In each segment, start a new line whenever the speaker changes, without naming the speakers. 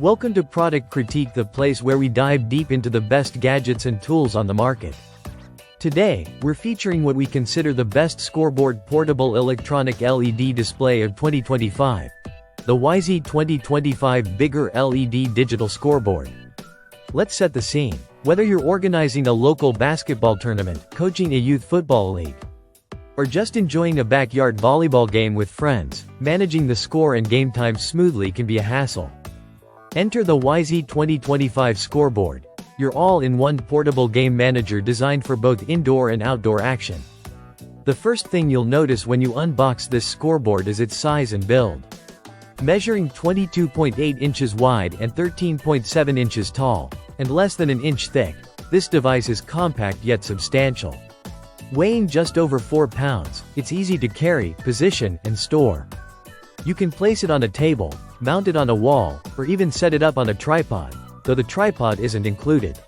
Welcome to Product Critique, the place where we dive deep into the best gadgets and tools on the market. Today, we're featuring what we consider the best scoreboard portable electronic LED display of 2025. The YZ 2025 Bigger LED Digital Scoreboard. Let's set the scene. Whether you're organizing a local basketball tournament, coaching a youth football league, or just enjoying a backyard volleyball game with friends, managing the score and game time smoothly can be a hassle. Enter the YZ 2025 Scoreboard, your all-in-one portable game manager designed for both indoor and outdoor action. The first thing you'll notice when you unbox this scoreboard is its size and build. Measuring 22.8 inches wide and 13.7 inches tall, and less than an inch thick, this device is compact yet substantial. Weighing just over 4 pounds, it's easy to carry, position, and store. You can place it on a table, mount it on a wall, or even set it up on a tripod, though the tripod isn't included.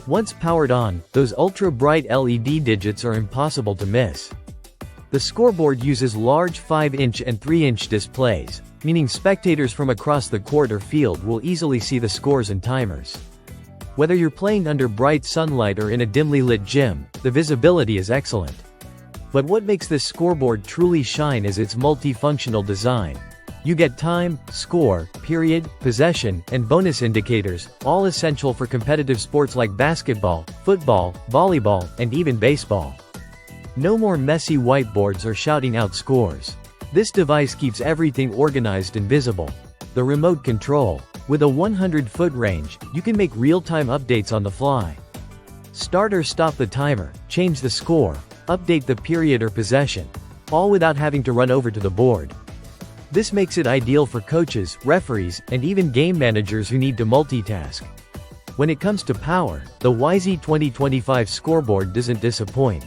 Once powered on, those ultra-bright LED digits are impossible to miss. The scoreboard uses large 5-inch and 3-inch displays, meaning spectators from across the court or field will easily see the scores and timers. Whether you're playing under bright sunlight or in a dimly lit gym, the visibility is excellent. But what makes this scoreboard truly shine is its multifunctional design. You get time, score, period, possession, and bonus indicators, all essential for competitive sports like basketball, football, volleyball, and even baseball. No more messy whiteboards or shouting out scores. This device keeps everything organized and visible. The remote control. With a 100-foot range, you can make real-time updates on the fly. Start or stop the timer, change the score, update the period or possession, all without having to run over to the board. This makes it ideal for coaches, referees, and even game managers who need to multitask. When it comes to power, the YZ 2025 Scoreboard doesn't disappoint.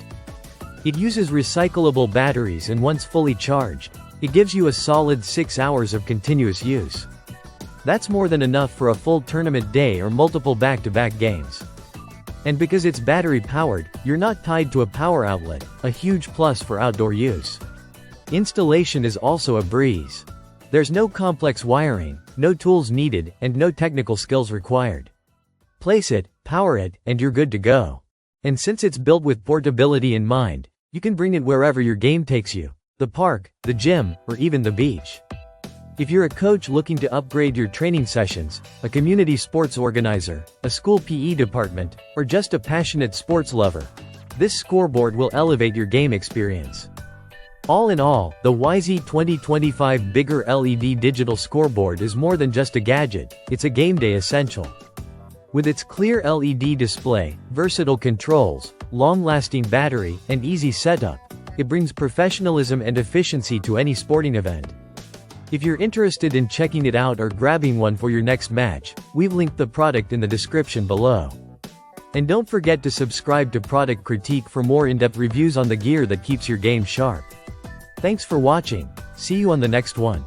It uses recyclable batteries, and once fully charged, it gives you a solid 6 hours of continuous use. That's more than enough for a full tournament day or multiple back-to-back games. And because it's battery-powered, you're not tied to a power outlet, a huge plus for outdoor use. Installation is also a breeze. There's no complex wiring, no tools needed, and no technical skills required. Place it, power it, and you're good to go. And since it's built with portability in mind, you can bring it wherever your game takes you: the park, the gym, or even the beach. If you're a coach looking to upgrade your training sessions, a community sports organizer, a school PE department, or just a passionate sports lover, this scoreboard will elevate your game experience. All in all, the YZ 2025 Bigger LED Digital Scoreboard is more than just a gadget, it's a game day essential. With its clear LED display, versatile controls, long-lasting battery, and easy setup, it brings professionalism and efficiency to any sporting event. If you're interested in checking it out or grabbing one for your next match, we've linked the product in the description below. And don't forget to subscribe to Product Critique for more in-depth reviews on the gear that keeps your game sharp. Thanks for watching. See you on the next one.